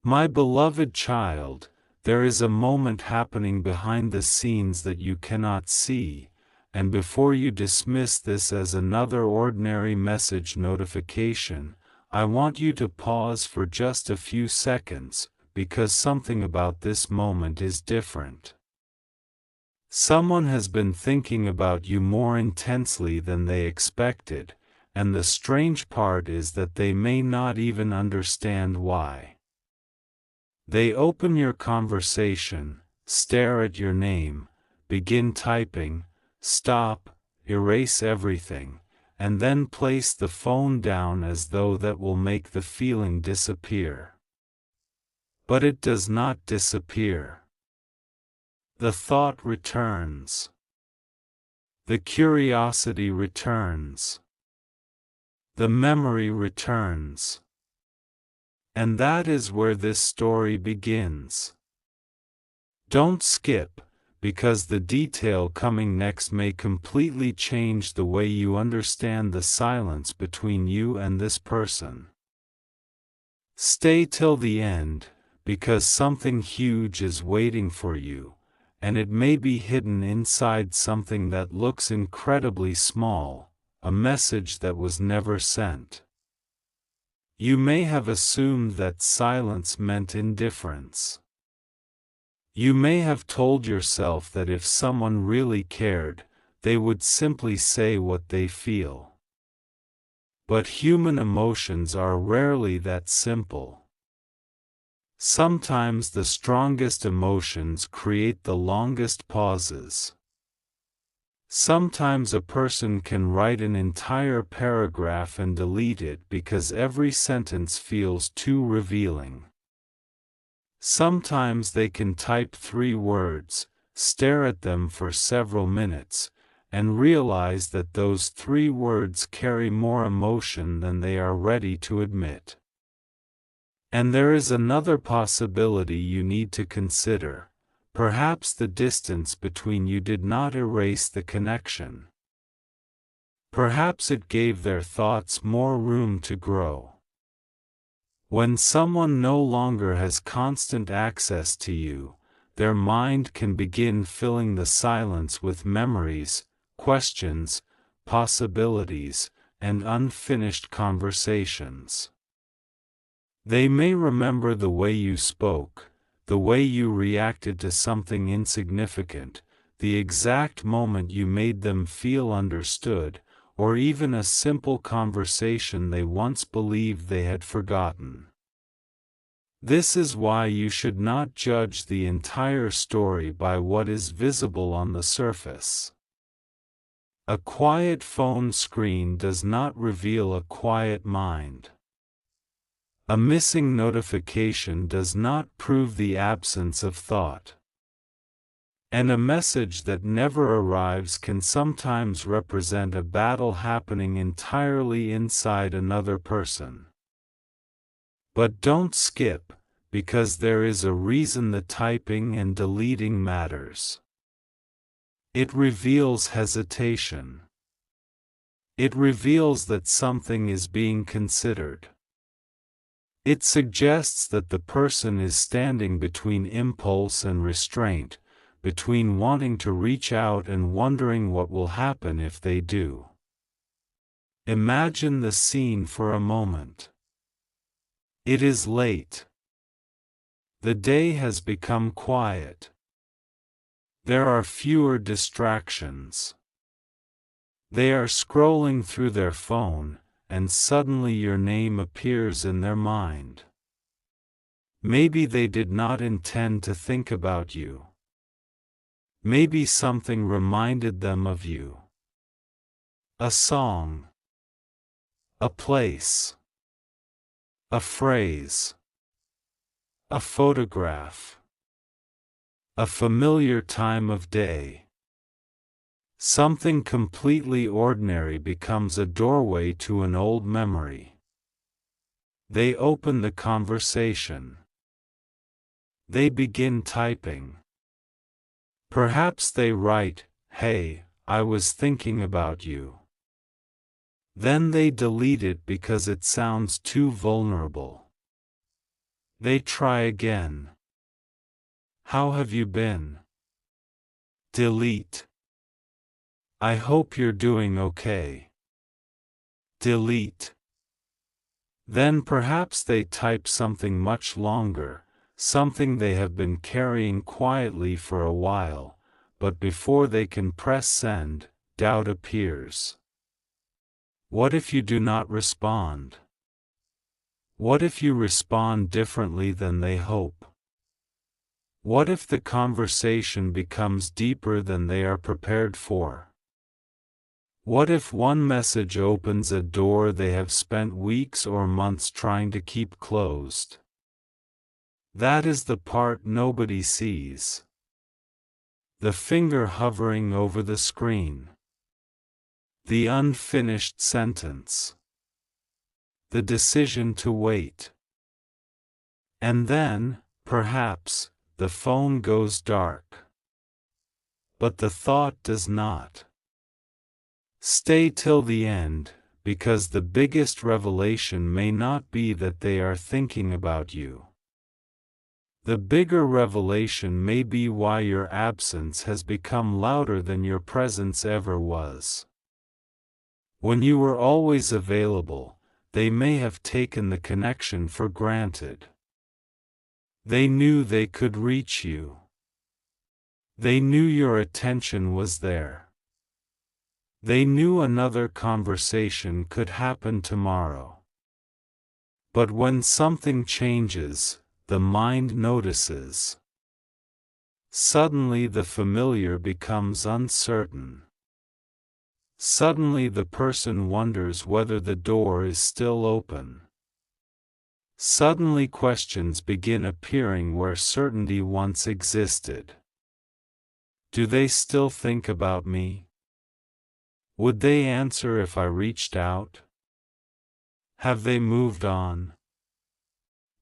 My beloved child, there is a moment happening behind the scenes that you cannot see, and before you dismiss this as another ordinary message notification, I want you to pause for just a few seconds, because something about this moment is different. Someone has been thinking about you more intensely than they expected, and the strange part is that they may not even understand why. They open your conversation, stare at your name, begin typing, stop, erase everything, and then place the phone down as though that will make the feeling disappear. But it does not disappear. The thought returns. The curiosity returns. The memory returns. And that is where this story begins. Don't skip, because the detail coming next may completely change the way you understand the silence between you and this person. Stay till the end, because something huge is waiting for you, and it may be hidden inside something that looks incredibly small, a message that was never sent. You may have assumed that silence meant indifference. You may have told yourself that if someone really cared, they would simply say what they feel. But human emotions are rarely that simple. Sometimes the strongest emotions create the longest pauses. Sometimes a person can write an entire paragraph and delete it because every sentence feels too revealing. Sometimes they can type 3 words, stare at them for several minutes, and realize that those 3 words carry more emotion than they are ready to admit. And there is another possibility you need to consider. Perhaps the distance between you did not erase the connection. Perhaps it gave their thoughts more room to grow. When someone no longer has constant access to you, their mind can begin filling the silence with memories, questions, possibilities, and unfinished conversations. They may remember the way you spoke, the way you reacted to something insignificant, the exact moment you made them feel understood, or even a simple conversation they once believed they had forgotten. This is why you should not judge the entire story by what is visible on the surface. A quiet phone screen does not reveal a quiet mind. A missing notification does not prove the absence of thought. And a message that never arrives can sometimes represent a battle happening entirely inside another person. But don't skip, because there is a reason the typing and deleting matters. It reveals hesitation. It reveals that something is being considered. It suggests that the person is standing between impulse and restraint, between wanting to reach out and wondering what will happen if they do. Imagine the scene for a moment. It is late. The day has become quiet. There are fewer distractions. They are scrolling through their phone, and suddenly your name appears in their mind. Maybe they did not intend to think about you. Maybe something reminded them of you. A song. A place. A phrase. A photograph. A familiar time of day. Something completely ordinary becomes a doorway to an old memory. They open the conversation. They begin typing. Perhaps they write, "Hey, I was thinking about you." Then they delete it because it sounds too vulnerable. They try again. How have you been? Delete. I hope you're doing okay. Delete. Then perhaps they type something much longer, something they have been carrying quietly for a while, but before they can press send, doubt appears. What if you do not respond? What if you respond differently than they hope? What if the conversation becomes deeper than they are prepared for? What if one message opens a door they have spent weeks or months trying to keep closed? That is the part nobody sees. The finger hovering over the screen. The unfinished sentence. The decision to wait. And then, perhaps, the phone goes dark. But the thought does not. Stay till the end, because the biggest revelation may not be that they are thinking about you. The bigger revelation may be why your absence has become louder than your presence ever was. When you were always available, they may have taken the connection for granted. They knew they could reach you. They knew your attention was there. They knew another conversation could happen tomorrow. But when something changes, the mind notices. Suddenly the familiar becomes uncertain. Suddenly the person wonders whether the door is still open. Suddenly questions begin appearing where certainty once existed. Do they still think about me? Would they answer if I reached out? Have they moved on?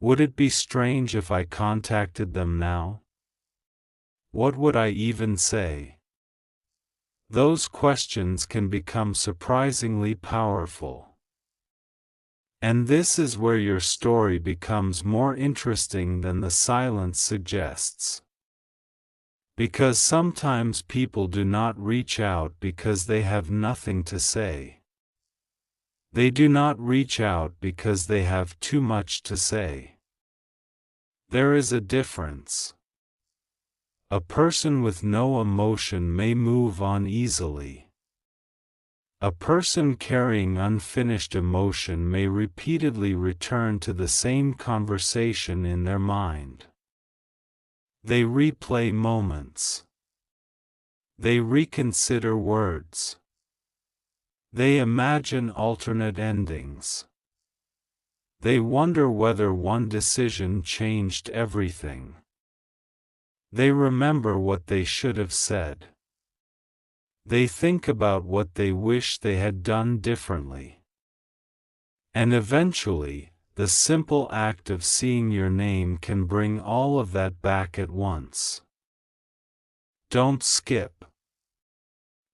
Would it be strange if I contacted them now? What would I even say? Those questions can become surprisingly powerful. And this is where your story becomes more interesting than the silence suggests. Because sometimes people do not reach out because they have nothing to say. They do not reach out because they have too much to say. There is a difference. A person with no emotion may move on easily. A person carrying unfinished emotion may repeatedly return to the same conversation in their mind. They replay moments. They reconsider words. They imagine alternate endings. They wonder whether one decision changed everything. They remember what they should have said. They think about what they wish they had done differently. And eventually, the simple act of seeing your name can bring all of that back at once. Don't skip.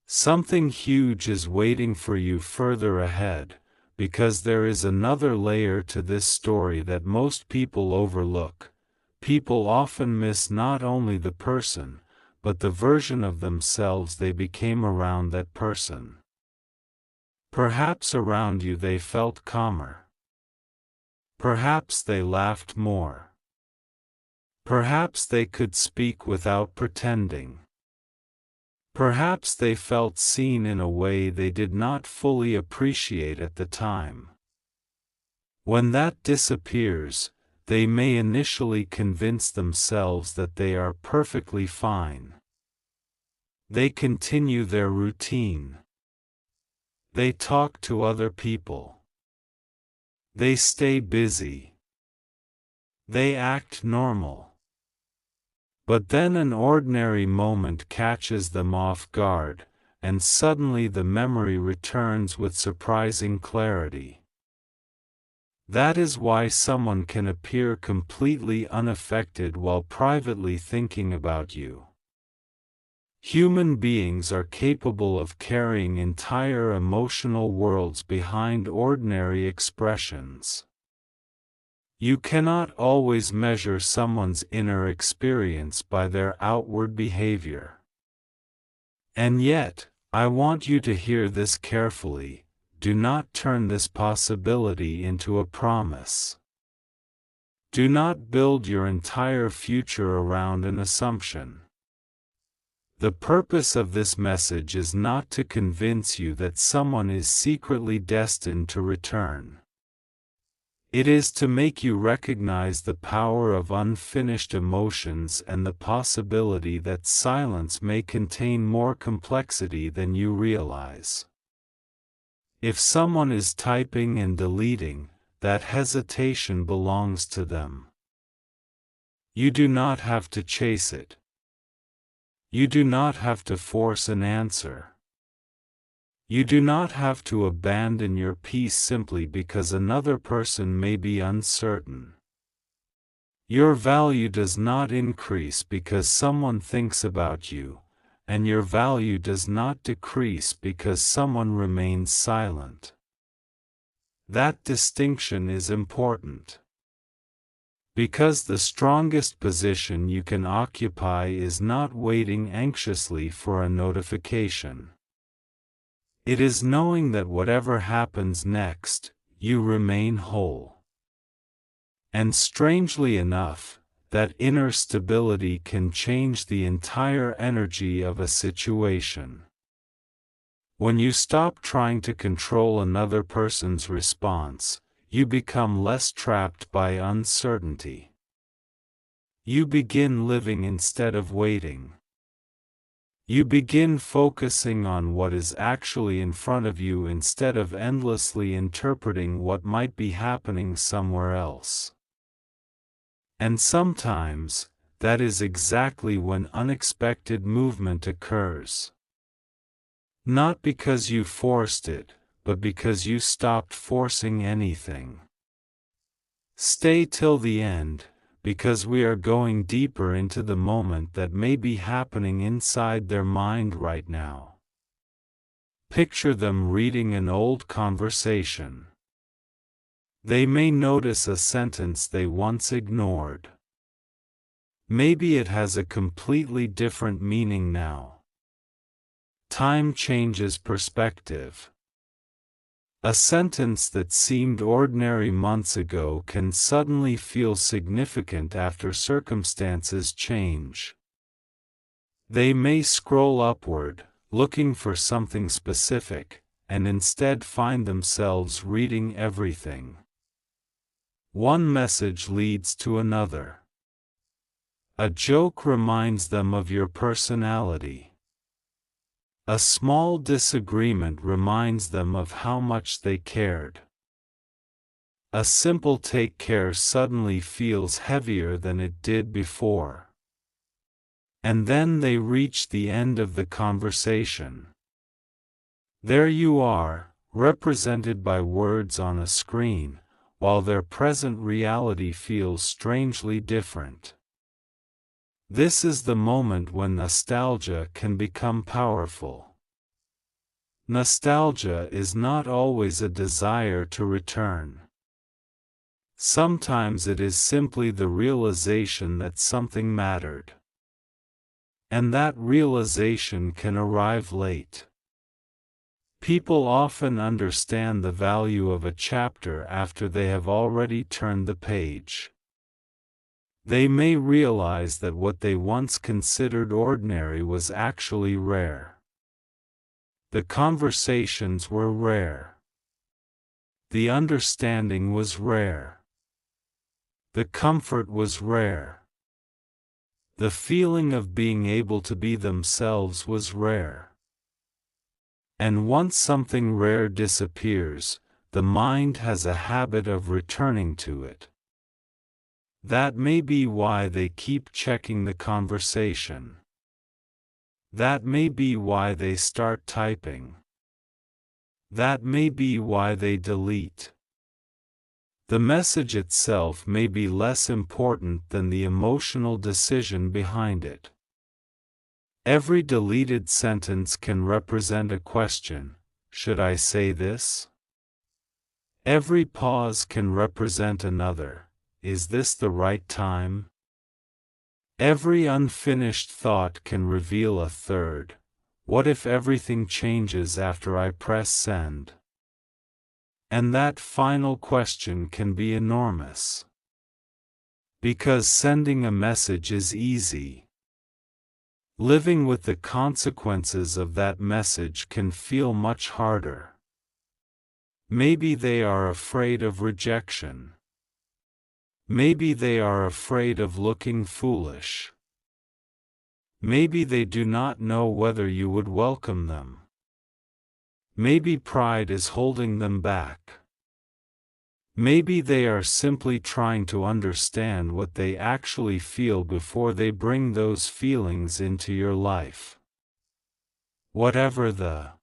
Something huge is waiting for you further ahead, because there is another layer to this story that most people overlook. People often miss not only the person, but the version of themselves they became around that person. Perhaps around you they felt calmer. Perhaps they laughed more. Perhaps they could speak without pretending. Perhaps they felt seen in a way they did not fully appreciate at the time. When that disappears, they may initially convince themselves that they are perfectly fine. They continue their routine. They talk to other people. They stay busy. They act normal. But then an ordinary moment catches them off guard, and suddenly the memory returns with surprising clarity. That is why someone can appear completely unaffected while privately thinking about you. Human beings are capable of carrying entire emotional worlds behind ordinary expressions. You cannot always measure someone's inner experience by their outward behavior. And yet, I want you to hear this carefully. Do not turn this possibility into a promise. Do not build your entire future around an assumption. The purpose of this message is not to convince you that someone is secretly destined to return. It is to make you recognize the power of unfinished emotions and the possibility that silence may contain more complexity than you realize. If someone is typing and deleting, that hesitation belongs to them. You do not have to chase it. You do not have to force an answer. You do not have to abandon your peace simply because another person may be uncertain. Your value does not increase because someone thinks about you, and your value does not decrease because someone remains silent. That distinction is important. Because the strongest position you can occupy is not waiting anxiously for a notification. It is knowing that whatever happens next, you remain whole. And strangely enough, that inner stability can change the entire energy of a situation. When you stop trying to control another person's response, you become less trapped by uncertainty. You begin living instead of waiting. You begin focusing on what is actually in front of you instead of endlessly interpreting what might be happening somewhere else. And sometimes, that is exactly when unexpected movement occurs. Not because you forced it, but because you stopped forcing anything. Stay till the end, because we are going deeper into the moment that may be happening inside their mind right now. Picture them reading an old conversation. They may notice a sentence they once ignored. Maybe it has a completely different meaning now. Time changes perspective. A sentence that seemed ordinary months ago can suddenly feel significant after circumstances change. They may scroll upward, looking for something specific, and instead find themselves reading everything. One message leads to another. A joke reminds them of your personality. A small disagreement reminds them of how much they cared. A simple take care suddenly feels heavier than it did before. And then they reach the end of the conversation. There you are, represented by words on a screen, while their present reality feels strangely different. This is the moment when nostalgia can become powerful. Nostalgia is not always a desire to return. Sometimes it is simply the realization that something mattered. And that realization can arrive late. People often understand the value of a chapter after they have already turned the page. They may realize that what they once considered ordinary was actually rare. The conversations were rare. The understanding was rare. The comfort was rare. The feeling of being able to be themselves was rare. And once something rare disappears, the mind has a habit of returning to it. That may be why they keep checking the conversation. That may be why they start typing. That may be why they delete. The message itself may be less important than the emotional decision behind it. Every deleted sentence can represent a question: should I say this? Every pause can represent another: is this the right time? Every unfinished thought can reveal a third. What if everything changes after I press send? And that final question can be enormous. Because sending a message is easy. Living with the consequences of that message can feel much harder. Maybe they are afraid of rejection. Maybe they are afraid of looking foolish. Maybe they do not know whether you would welcome them. Maybe pride is holding them back. Maybe they are simply trying to understand what they actually feel before they bring those feelings into your life. Whatever the